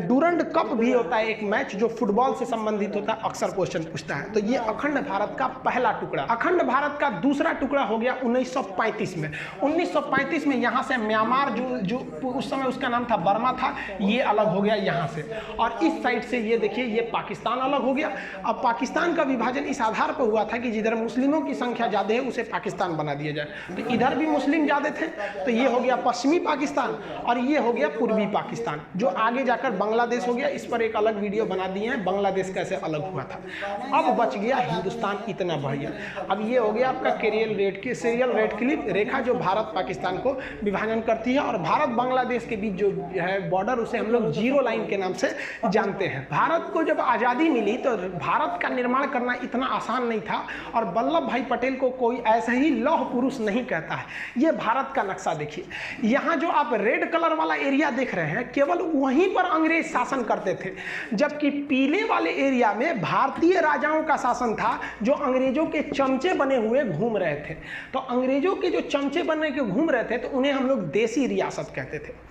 डूरंड कप भी होता है, एक मैच जो फुटबॉल से संबंधित होता है, अक्सर क्वेश्चन पूछता है। तो ये अखंड भारत का पहला टुकड़ा। अखंड भारत का दूसरा टुकड़ा हो गया 1935 में। 1935 में यहाँ से म्यांमार जो उस समय उसका नाम था बर्मा था, ये अलग हो गया यहाँ से। और इस साइड से ये देखिए ये पाकिस्तान अलग हो गया। अब पाकिस्तान का विभाजन इस आधार पर हुआ था कि जिधर मुस्लिमों की संख्या ज़्यादा है उसे पाकिस्तान बना दिया जाए। तो इधर भी मुस्लिम ज़्यादा थे तो ये हो गया पश्चिमी पाकिस्तान और ये हो गया पूर्वी पाकिस्तान, जो आगे जाकर बांग्लादेश हो गया। इस पर एक अलग वीडियो बना दिए हैं, बांग्लादेश कैसे अलग हुआ था। अब बच गया हिंदुस्तान, इतना बढ़ गया। अब ये हो गया आपका सीरियल रेड क्लिप रेखा जो भारत पाकिस्तान को विभाजन करती है। और भारत बांग्लादेश के बीच जो है बॉर्डर, उसे हम लोग जीरो लाइन के नाम से जानते हैं। भारत को जब आज़ादी मिली तो भारत का निर्माण करना इतना आसान नहीं था और वल्लभ भाई पटेल को कोई ऐसे ही लौह पुरुष नहीं कहता है। ये भारत का नक्शा देखिए, यहाँ जो आप रेड कलर वाला एरिया देख रहे हैं केवल वहीं पर अंग्रेज शासन करते थे, जबकि पीले वाले एरिया में भारतीय राजाओं का शासन था जो अंग्रेजों के चमचे बने हुए घूम रहे थे। तो अंग्रेजों के जो चमचे बने के घूम रहे थे तो उन्हें हम लोग देसी रियासत कहते थे।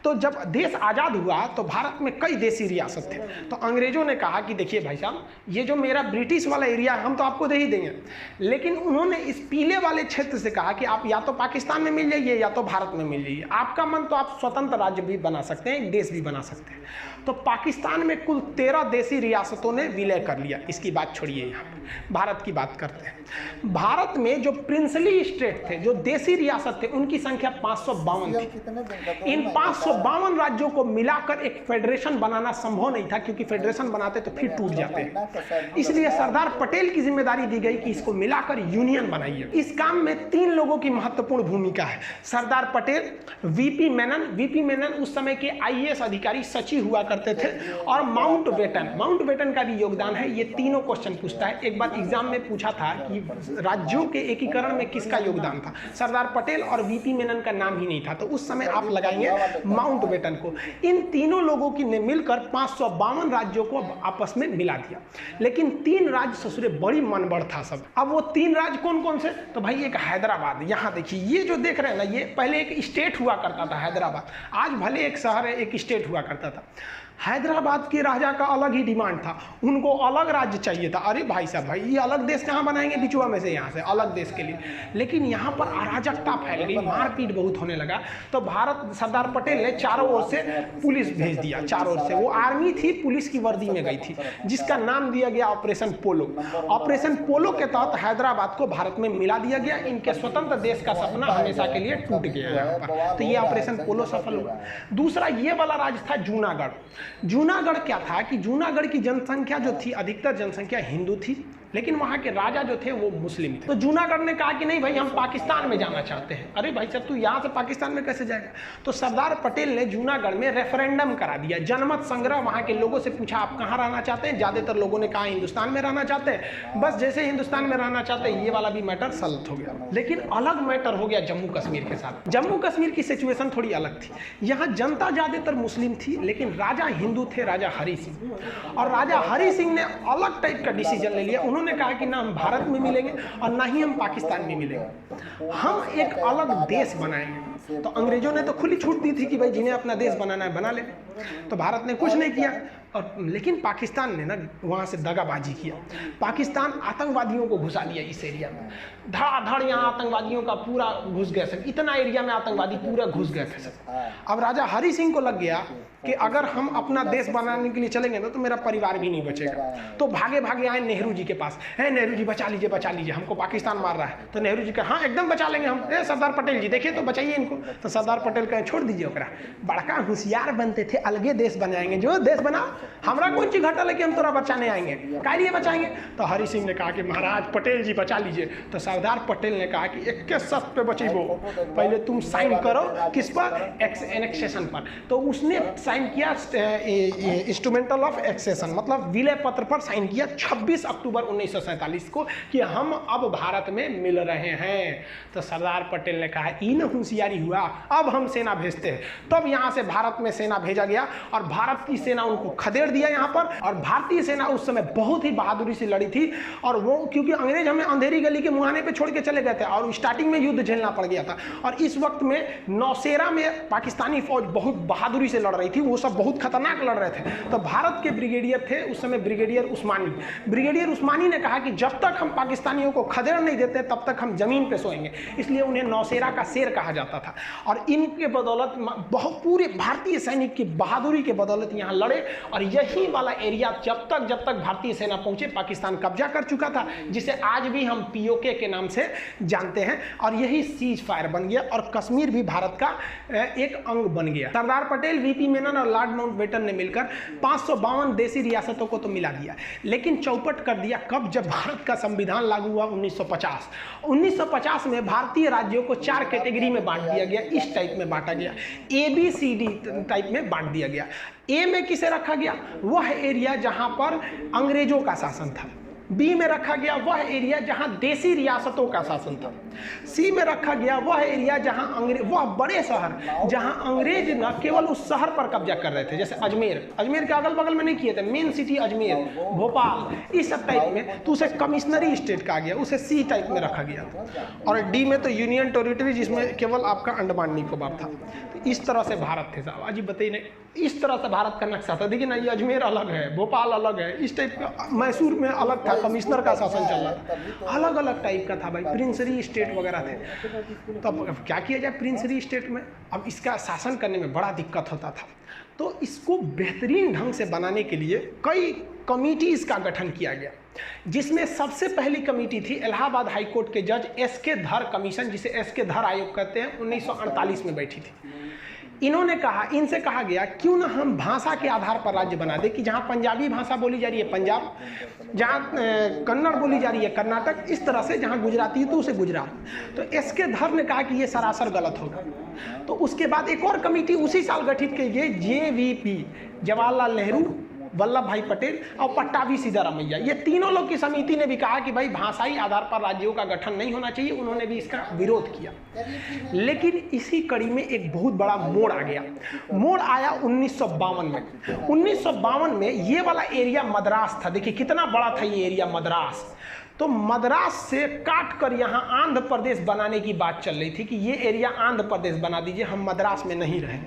तो जब देश आज़ाद हुआ तो भारत में कई देसी रियासत थे। तो अंग्रेजों ने कहा कि देखिए भाई साहब, ये जो मेरा ब्रिटिश वाला एरिया है हम तो आपको दे ही देंगे, लेकिन उन्होंने इस पीले वाले क्षेत्र से कहा कि आप या तो पाकिस्तान में मिल जाइए या तो भारत में मिल जाइए। आपका मन तो आप स्वतंत्र राज्य भी बना सकते हैं, एक देश भी बना सकते हैं। तो पाकिस्तान में कुल 13 देसी रियासतों ने विलय कर लिया। इसकी बात छोड़िए, यहाँ पर भारत की बात करते हैं। भारत में जो प्रिंसली स्टेट थे, जो देसी रियासत थे, उनकी संख्या 552 थी। इन 552 राज्यों को मिलाकर एक फेडरेशन बनाना संभव नहीं था, क्योंकि फेडरेशन बनाते तो फिर टूट जाते। इसलिए सरदार पटेल की जिम्मेदारी दी गई कि इसको मिलाकर यूनियन बनाइए। इस काम में 3 लोगों की महत्वपूर्ण भूमिका है। सरदार पटेल, वीपी मेनन उस समय के आईएएस अधिकारी सचिव हुआ करते थे, और माउंटबेटन का भी योगदान है। ये तीनों क्वेश्चन पूछता है। एक बार एग्जाम में पूछा था कि राज्यों के एकीकरण में किसका योगदान था। सरदार पटेल और वीपी मेनन का नाम ही नहीं था, तो उस समय आप लगाएंगे माउंटबेटन को। इन तीनों लोगों की ने मिलकर 552 राज्यों को आपस में मिला दिया। लेकिन 3 राज्य ससुरे बड़ी मनबड़ था सब। अब वो 3 राज्य कौन कौन से? तो भाई एक हैदराबाद, यहाँ देखिए ये जो देख रहे हैं ना, ये पहले एक स्टेट हुआ करता था हैदराबाद। आज भले एक शहर है, एक स्टेट हुआ करता था। हैदराबाद के राजा का अलग ही डिमांड था, उनको अलग राज्य चाहिए था। अरे भाई साहब, भाई ये अलग देश कहाँ बनाएंगे बिचुआ में से, यहाँ से अलग देश के लिए। लेकिन यहाँ पर अराजकता फैल गई, मारपीट बहुत होने लगा। तो सरदार पटेल ने चारों ओर से पुलिस भेज दिया। चारों ओर से वो आर्मी थी, पुलिस की वर्दी में गई थी, जिसका नाम दिया गया ऑपरेशन पोलो। ऑपरेशन पोलो के तहत हैदराबाद को भारत में मिला दिया गया। इनके स्वतंत्र देश का सपना हमेशा के लिए टूट गया यहाँ पर। तो ये ऑपरेशन पोलो सफल हुआ। दूसरा ये वाला राज्य था जूनागढ़। जूनागढ़ क्या था कि जूनागढ़ की जनसंख्या जो थी, अधिकतर जनसंख्या हिंदू थी, लेकिन वहाँ के राजा जो थे वो मुस्लिम थे। तो जूनागढ़ ने कहा कि नहीं भाई, हम पाकिस्तान में जाना चाहते हैं। अरे भाई साहब, तू यहाँ से पाकिस्तान में कैसे जाएगा? तो सरदार पटेल ने जूनागढ़ में रेफरेंडम करा दिया, जनमत संग्रह। वहाँ के लोगों से पूछा आप कहाँ रहना चाहते हैं। ज़्यादातर लोगों ने कहा हिंदुस्तान में रहना चाहते हैं। बस जैसे हिंदुस्तान में रहना चाहते हैं, ये वाला भी मैटर सॉल्व हो गया। लेकिन अलग मैटर हो गया जम्मू कश्मीर के साथ। जम्मू कश्मीर की सिचुएशन थोड़ी अलग थी। यहाँ जनता ज़्यादातर मुस्लिम थी, लेकिन राजा हिंदू थे, राजा हरि सिंह। और राजा हरि सिंह ने अलग टाइप का डिसीजन ले लिया। उन्होंने कहा कि ना हम भारत में मिलेंगे और ना ही हम पाकिस्तान में मिलेंगे, हम एक अलग देश बनाएंगे। तो अंग्रेजों ने तो खुली छूट दी थी कि भाई जिन्हें अपना देश बनाना है बना ले। तो भारत ने कुछ नहीं किया। और लेकिन पाकिस्तान ने ना वहाँ से दगाबाजी किया। पाकिस्तान आतंकवादियों को घुसा लिया इस एरिया में, धड़ाधड़ यहाँ आतंकवादियों का पूरा घुस गया सब। इतना एरिया में आतंकवादी पूरा घुस गए थे सब। अब राजा हरि सिंह को लग गया कि अगर हम अपना देश बनाने के लिए चलेंगे ना तो मेरा परिवार भी नहीं बचेगा। तो भागे भागे आए नेहरू जी के पास, है नेहरू जी बचा लीजिए, हमको पाकिस्तान मार रहा है। तो नेहरू जी कहा हाँ एकदम बचा लेंगे हम। सरदार पटेल जी देखिए तो बचाइए इनको। तो सरदार पटेल कहे छोड़ दीजिए ओकरा, बड़का होशियार बनते थे, अलगे देश बनाएंगे, जो देश बनाओ, हमरा कौन चीज घटा लेके हम तोरा बचाने आएंगे, काय लिए बचाएंगे। तो हरि सिंह ने कहा कि महाराज पटेल जी बचा लीजिए। तो सरदार पटेल ने कहा कि 21 शर्त पे बचेबो, पहले तुम साइन करो किस पर, एनेक्सेशन पर। तो उसने साइन किया इंस्ट्रूमेंटल ऑफ एक्सेशन, मतलब विलय पत्र पर साइन किया 26 अक्टूबर 1947 को कि हम अब भारत में मिल रहे हैं। तो सरदार पटेल ने कहा इन होशियारी हुआ, अब हम सेना भेजते हैं। तब यहाँ से भारत में सेना भेजा गया और भारत की सेना उनको खदेड़ दिया यहाँ पर। और भारतीय सेना उस समय बहुत ही बहादुरी से लड़ी थी, और वो क्योंकि अंग्रेज हमें अंधेरी गली के मुहाने पे छोड़ के चले गए थे और स्टार्टिंग में युद्ध झेलना पड़ गया था। और इस वक्त में नौशेरा में पाकिस्तानी फौज बहुत बहादुरी से लड़ रही थी, वो सब बहुत खतरनाक लड़ रहे थे। तो भारत के ब्रिगेडियर थे उस समय ब्रिगेडियर उस्मानी। ब्रिगेडियर उस्मानी ने कहा कि जब तक हम पाकिस्तानियों को खदेड़ नहीं देते तब तक हम जमीन पे सोएंगे, इसलिए उन्हें नौशेरा का शेर कहा जाता था। और इनके बदौलत बहुत पूरे भारतीय सैनिक की बहादुरी के बदौलत यहाँ लड़े, और यही वाला एरिया जब तक भारतीय सेना पहुंचे पाकिस्तान कब्जा कर चुका था, जिसे आज भी हम पीओके के नाम से जानते हैं। और यही सीज फायर बन गया और कश्मीर भी भारत का एक अंग बन गया। सरदार पटेल, वीपी मेनन और लॉर्ड माउंटबेटन ने मिलकर 552 देसी रियासतों को तो मिला दिया, लेकिन चौपट कर दिया कब? जब भारत का संविधान लागू हुआ 1950। 1950 में भारतीय राज्यों को 4 कैटेगरी में बांट दिया गया, इस टाइप में बांटा गया, ABCD टाइप में बांट दिया गया। ए में किसे रखा गया? वह एरिया जहां पर अंग्रेजों का शासन था। बी में रखा गया वह एरिया जहां देसी रियासतों का शासन था। सी में रखा गया वह एरिया जहां वह बड़े शहर जहां अंग्रेज न केवल उस शहर पर कब्जा कर रहे थे, जैसे अजमेर के अगल बगल में नहीं किए थे, मेन सिटी अजमेर, भोपाल, इस सब टाइप में, तो उसे कमिश्नरी स्टेट कहा गया, उसे सी टाइप में रखा गया। और डी में तो यूनियन टेरिटरी, जिसमें केवल आपका अंडमान निकोबार था। तो इस तरह से भारत थे साहब। अजी बताइए नहीं, इस तरह से भारत का नक्शा था। देखिए ना, ये अजमेर अलग है, भोपाल अलग है, इस टाइप का। मैसूर में अलग था, कमिश्नर का शासन चल रहा था, अलग अलग टाइप का था भाई, प्रिंसरी स्टेट वगैरह थे। तो अब क्या किया जाए प्रिंसरी स्टेट में? अब इसका शासन करने में बड़ा दिक्कत होता था, तो इसको बेहतरीन ढंग से बनाने के लिए कई कमिटीज़ का गठन किया गया, जिसमें सबसे पहली कमेटी थी इलाहाबाद हाई कोर्ट के जज एस.के. धर कमीशन, जिसे एस.के. धर आयोग कहते हैं, 1948 में बैठी थी। इनसे कहा गया क्यों ना हम भाषा के आधार पर राज्य बना दे, कि जहाँ पंजाबी भाषा बोली जा रही है पंजाब, जहाँ कन्नड़ बोली जा रही है कर्नाटक, इस तरह से जहाँ गुजराती है तो उसे गुजरात। तो एस.के. धर ने कहा कि ये सरासर गलत होगा। तो उसके बाद एक और कमेटी उसी साल गठित की गई, JVP, जवाहरलाल नेहरू, वल्लभ भाई पटेल और पट्टाभी सिद्धारमैया, ये तीनों लोग की समिति ने भी कहा कि भाई भाषाई आधार पर राज्यों का गठन नहीं होना चाहिए। उन्होंने भी इसका विरोध किया। लेकिन इसी कड़ी में एक बहुत बड़ा मोड़ आ गया। मोड़ आया 1952 में। 1952 में ये वाला एरिया मद्रास था। देखिए कितना बड़ा था ये एरिया मद्रास। तो मद्रास से काट कर यहाँ आंध्र प्रदेश बनाने की बात चल रही थी कि ये एरिया आंध्र प्रदेश बना दीजिए, हम मद्रास में नहीं रहे।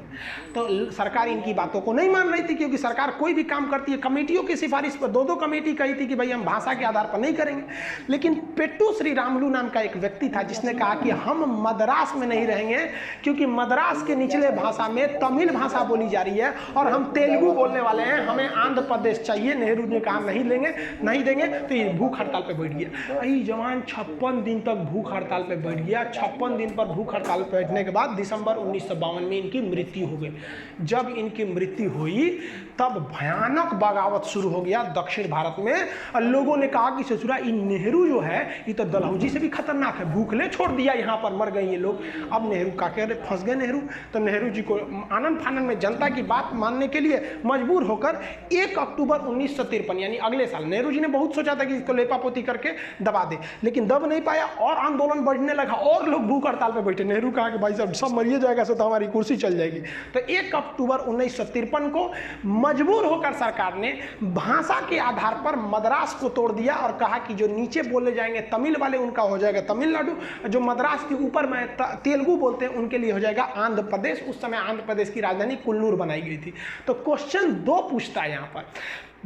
तो सरकार इनकी बातों को नहीं मान रही थी, क्योंकि सरकार कोई भी काम करती है कमेटियों की सिफारिश पर। 2 कमेटी कही थी कि भाई हम भाषा के आधार पर नहीं करेंगे। लेकिन पेट्टू श्रीरामुलु नाम का एक व्यक्ति था जिसने कहा कि हम मद्रास में नहीं रहेंगे, क्योंकि मद्रास के निचले भाषा में तमिल भाषा बोली जा रही है और हम तेलुगु बोलने वाले हैं, हमें आंध्र प्रदेश चाहिए। नेहरू ने कहा नहीं देंगे। तो ये भूख हड़ताल पर बैठ गया। अरे जवान 56 दिन तक भूख हड़ताल पे बैठ गया। 56 दिन पर भूख हड़ताल पे बैठने के बाद दिसंबर 1952 में इनकी मृत्यु हो गई। जब इनकी मृत्यु हुई तब भयानक बगावत शुरू हो गया दक्षिण भारत में। और लोगों ने कहा कि ससुरा ये नेहरू जो है ये तो दलहौजी से भी खतरनाक है, भूखले छोड़ दिया, यहाँ पर मर गए ये लोग। अब नेहरू का कह रहे फंस गए नेहरू। तो नेहरू जी को आनंद फानन में जनता की बात मानने के लिए मजबूर होकर 1 अक्टूबर 1953 यानी अगले साल, नेहरू जी ने बहुत सोचा था कि इसको लेपापोती करके दबा दे, लेकिन दब नहीं पाया और आंदोलन बढ़ने लगा और लोग भूख हड़ताल पे बैठे। नेहरू कहा कि भाई साहब सब मरिए जाएगा तो हमारी कुर्सी चल जाएगी। तो 1 अक्टूबर 1953 को मजबूर होकर सरकार ने भाषा के आधार पर मद्रास को तोड़ दिया और कहा कि जो नीचे बोले जाएंगे तमिल वाले उनका हो जाएगा तमिलनाडु, जो मद्रास के ऊपर में तेलुगु बोलते हैं उनके लिए हो जाएगा आंध्र प्रदेश। उस समय आंध्र प्रदेश की राजधानी कुल्लूर बनाई गई थी। तो क्वेश्चन 2 पूछता है यहाँ पर,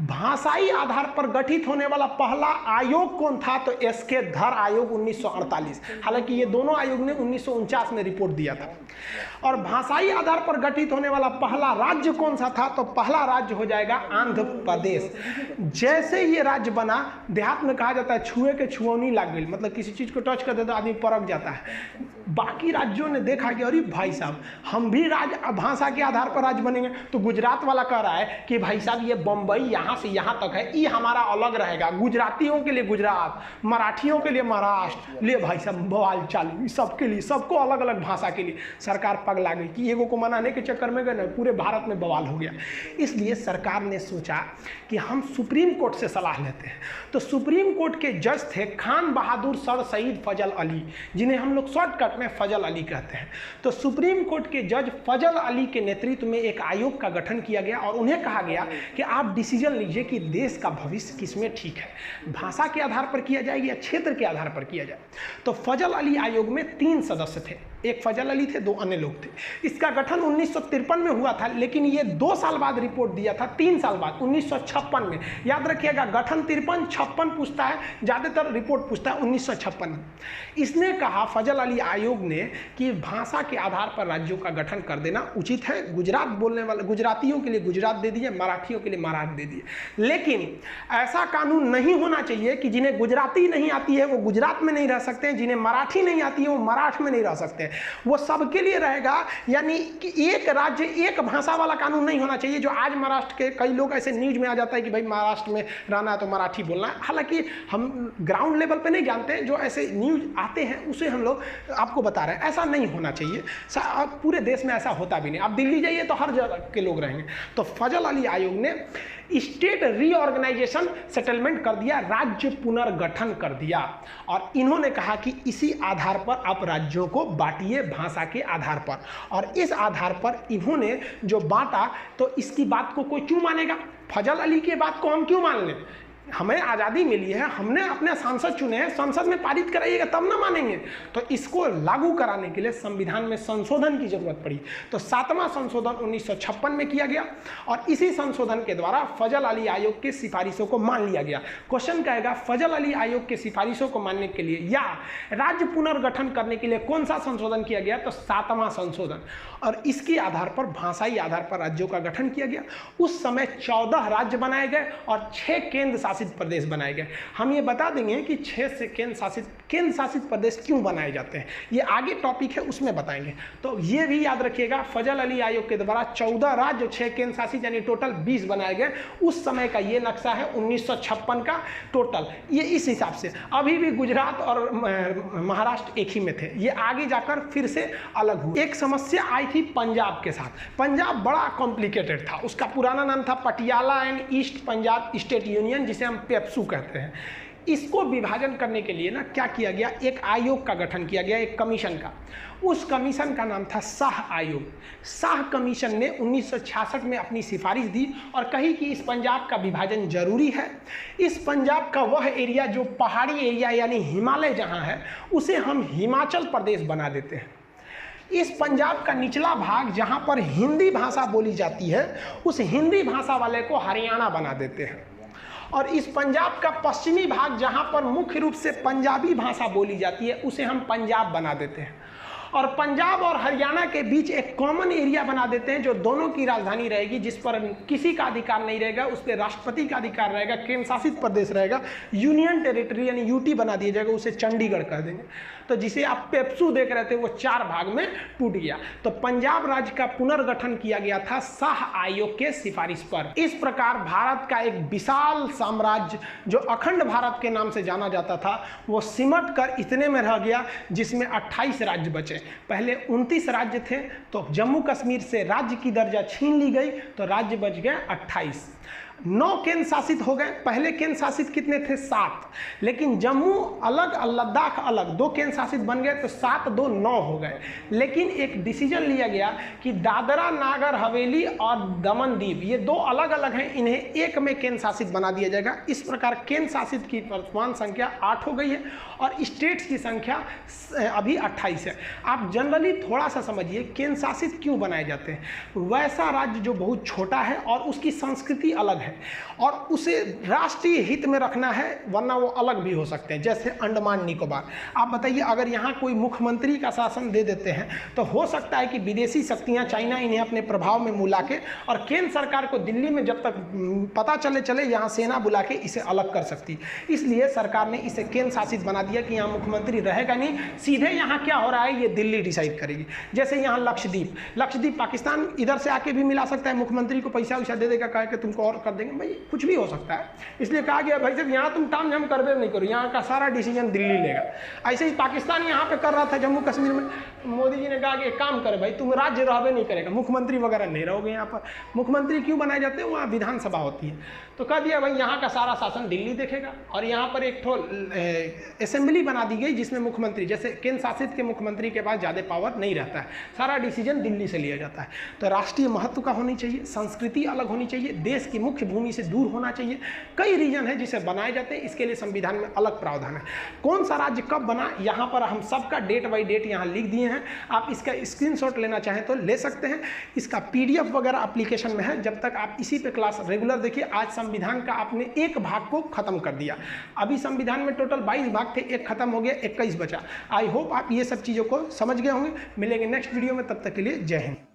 भाषाई आधार पर गठित होने वाला पहला आयोग कौन था? तो एस.के. धर आयोग 1948। हालांकि ये दोनों आयोग ने 1949 में रिपोर्ट दिया था। और भाषाई आधार पर गठित होने वाला पहला राज्य कौन सा था? तो पहला राज्य हो जाएगा आंध्र प्रदेश। जैसे ये राज्य बना, देहात में कहा जाता है छुए के छुअनी लाग गई, मतलब किसी चीज को टच कर दे तो आदमी परख जाता है। बाकी राज्यों ने देखा कि अरे भाई साहब हम भी भाषा के आधार पर राज्य बनेंगे। तो गुजरात वाला कह रहा है कि भाई साहब ये बम्बई यहाँ यहाँ से यहाँ तक है, ये हमारा अलग रहेगा, गुजरातियों के लिए गुजरात, मराठियों के लिए महाराष्ट्र, ले भाई सब बवाल चालू, सबके लिए, सबको अलग अलग भाषा के लिए। सरकार पगला गई कि एगो को मनाने के चक्कर में गए ना, पूरे भारत में बवाल हो गया। इसलिए सरकार ने सोचा कि हम सुप्रीम कोर्ट से सलाह लेते हैं। तो सुप्रीम कोर्ट के जज थे खान बहादुर सर सईद फजल अली, जिन्हें हम लोग शॉर्टकट में फजल अली कहते हैं। तो सुप्रीम कोर्ट के जज फजल अली के नेतृत्व में एक आयोग का गठन किया गया और उन्हें कहा गया कि आप डिसीजन लीजिए कि देश का भविष्य किसमें ठीक है, भाषा के आधार पर किया जाए या क्षेत्र के आधार पर किया जाए। तो फजल अली आयोग में 3 सदस्य थे, एक फजल अली थे, 2 अन्य लोग थे। इसका गठन 1953 में हुआ था, लेकिन ये 2 साल बाद रिपोर्ट दिया था, 3 साल बाद 1956 में। याद रखिएगा, गठन 53, 56 पूछता है, ज़्यादातर रिपोर्ट पूछता है 1956 में। इसने कहा फजल अली आयोग ने कि भाषा के आधार पर राज्यों का गठन कर देना उचित है। गुजरात बोलने वाले गुजरातियों के लिए गुजरात दे दिए, मराठियों के लिए महाराष्ट्र दे दिए। लेकिन ऐसा कानून नहीं होना चाहिए कि जिन्हें गुजराती नहीं आती है वो गुजरात में नहीं रह सकते हैं, जिन्हें मराठी नहीं आती है वो मराठ में नहीं रह सकते हैं। वो सबके लिए रहेगा, यानी कि एक राज्य एक भाषा वाला कानून नहीं होना चाहिए। जो आज महाराष्ट्र के कई लोग ऐसे न्यूज में आ जाता है कि भाई महाराष्ट्र में रहना है तो मराठी बोलना है, हालांकि हम ग्राउंड लेवल पे नहीं जानते, जो ऐसे न्यूज आते हैं उसे हम लोग आपको बता रहे हैं। ऐसा नहीं होना चाहिए, पूरे देश में ऐसा होता भी नहीं। आप दिल्ली जाइए तो हर जगह के लोग रहेंगे। तो फजल अली आयोग ने स्टेट रीऑर्गेनाइजेशन सेटलमेंट कर दिया, राज्य पुनर्गठन कर दिया, और इन्होंने कहा कि इसी आधार पर आप राज्यों को बांटिए भाषा के आधार पर। और इस आधार पर इन्होंने जो बांटा, तो इसकी बात को कोई क्यों मानेगा? फजल अली की बात को हम क्यों मान लें? हमें आज़ादी मिली है, हमने अपने सांसद चुने हैं, संसद में पारित कराइएगा तब ना मानेंगे। तो इसको लागू कराने के लिए संविधान में संशोधन की जरूरत पड़ी। तो 7वां संशोधन 1956 में किया गया और इसी संशोधन के द्वारा फजल अली आयोग की सिफारिशों को मान लिया गया। क्वेश्चन कहेगा फजल अली आयोग की सिफारिशों को मानने के लिए या राज्य पुनर्गठन करने के लिए कौन सा संशोधन किया गया? तो 7वां संशोधन। और इसके आधार पर भाषाई आधार पर राज्यों का गठन किया गया। उस समय 14 राज्य बनाए गए और 6 केंद्र शासित प्रदेश बनाए गए। हम ये बता देंगे कि 6 से केंद्र शासित प्रदेश क्यों बनाए जाते हैं, ये आगे टॉपिक है उसमें बताएंगे। तो ये भी याद रखिएगा, फजल अली आयोग के द्वारा 14 राज्य, 6 केंद्र शासित, यानी टोटल 20 बनाए गए। उस समय का ये नक्शा है 1956 का टोटल। ये इस हिसाब से अभी भी गुजरात और महाराष्ट्र एक ही में थे, ये आगे जाकर फिर से अलग हुए। एक समस्या आई थी पंजाब के साथ। पंजाब बड़ा कॉम्प्लिकेटेड था, उसका पुराना नाम था Patiala and east Punjab state union, जिसे हम पेप्सू कहते हैं। इसको विभाजन करने के लिए ना क्या किया गया, एक आयोग का गठन किया गया, एक कमीशन का। उस कमीशन का नाम था शाह आयोग। शाह कमीशन ने 1966 में अपनी सिफारिश दी और कही कि इस पंजाब का विभाजन जरूरी है। इस पंजाब का वह एरिया जो पहाड़ी एरिया यानी हिमालय जहां है, उसे हम हिमाचल प्रदेश बना देते हैं। इस पंजाब का निचला भाग जहां पर हिंदी भाषा बोली जाती है, उस हिंदी भाषा वाले को हरियाणा बना देते हैं। और इस पंजाब का पश्चिमी भाग जहां पर मुख्य रूप से पंजाबी भाषा बोली जाती है, उसे हम पंजाब बना देते हैं। और पंजाब और हरियाणा के बीच एक कॉमन एरिया बना देते हैं जो दोनों की राजधानी रहेगी, जिस पर किसी का अधिकार नहीं रहेगा, उस पर राष्ट्रपति का अधिकार रहेगा, केंद्र शासित प्रदेश रहेगा, यूनियन टेरिटरी यानी यूटी बना दिया जाएगा, उसे चंडीगढ़ कह देंगे। तो जिसे आप पेप्सू देख रहे थे वो 4 भाग में टूट गया। तो पंजाब राज्य का पुनर्गठन किया गया था शाह आयोग के सिफारिश पर। इस प्रकार भारत का एक विशाल साम्राज्य जो अखंड भारत के नाम से जाना जाता था, वो सिमट कर इतने में रह गया जिसमें 28 राज्य बचे। पहले 29 राज्य थे, तो जम्मू कश्मीर से राज्य की दर्जा छीन ली गई, तो राज्य बच गए 28। 9 केंद्र शासित हो गए। पहले केंद्र शासित कितने थे? 7, लेकिन जम्मू अलग और लद्दाख अलग, 2 केंद्र शासित बन गए, तो 7 2 9 हो गए। लेकिन एक डिसीजन लिया गया कि दादरा नागर हवेली और दमन दीव, ये 2 अलग अलग हैं, इन्हें एक में केंद्र शासित बना दिया जाएगा। इस प्रकार केंद्र शासित की वर्तमान संख्या 8 हो गई है और स्टेट्स की संख्या अभी 28 है। आप जनरली थोड़ा सा समझिए केंद्र शासित क्यों बनाए जाते हैं। वैसा राज्य जो बहुत छोटा है और उसकी संस्कृति अलग है और उसे राष्ट्रीय हित में रखना है, वरना वो अलग भी हो सकते हैं, जैसे अंडमान निकोबार। आप बताइए, अगर यहाँ कोई मुख्यमंत्री का शासन दे देते हैं तो हो सकता है कि विदेशी शक्तियाँ, चाइना, इन्हें अपने प्रभाव में मिला के, और केंद्र सरकार को दिल्ली में जब तक पता चले यहाँ सेना बुला के इसे अलग कर सकती। इसलिए सरकार ने इसे केंद्र शासित बना दिया कि यहाँ मुख्यमंत्री रहेगा नहीं, सीधे यहाँ क्या हो रहा है ये दिल्ली डिसाइड करेगी। जैसे यहाँ लक्षद्वीप पाकिस्तान इधर से आके भी मिला सकता है, मुख्यमंत्री को पैसा वैसा दे देगा, कहे कि तुमको और कर देंगे, भाई कुछ भी हो सकता है। इसलिए कहा गया भाई साहब यहाँ तुम ताम झाम करबे नहीं करो, यहाँ का सारा डिसीजन दिल्ली लेगा। ऐसे ही पाकिस्तान यहाँ पे कर रहा था जम्मू कश्मीर में, मोदी जी ने कहा कि एक काम करे भाई, तुम राज्य रहबे नहीं करेगा, मुख्यमंत्री वगैरह नहीं रहोगे यहाँ पर। मुख्यमंत्री क्यों बनाए जाते हैं, वहाँ विधानसभा होती है। तो कह दिया भाई यहाँ का सारा शासन दिल्ली देखेगा, और यहाँ पर एक ठो असेंबली बना दी गई जिसमें मुख्यमंत्री, जैसे केंद्र शासित के मुख्यमंत्री के पास ज़्यादा पावर नहीं रहता है, सारा डिसीजन दिल्ली से लिया जाता है। तो राष्ट्रीय महत्व का होनी चाहिए, संस्कृति अलग होनी चाहिए, देश की मुख्य भूमि से दूर होना चाहिए। कई रीजन है जिसे बनाए जाते हैं, इसके लिए संविधान में अलग प्रावधान है। कौन सा राज्य कब बना, यहाँ पर हम सबका डेट बाई डेट यहाँ लिख दिए हैं। आप इसका स्क्रीनशॉट लेना चाहें तो ले सकते हैं। इसका PDF वगैरह एप्लीकेशन में है। जब तक आप इसी पे क्लास रेगुलर देखिए। आज संविधान का आपने एक भाग को खत्म कर दिया। अभी संविधान में टोटल 22 भाग थे, एक खत्म हो गया, 21 बचा। आई होप आप ये सब चीज़ों को समझ गए होंगे। मिलेंगे नेक्स्ट वीडियो में, तब तक के लिए जय हिंद।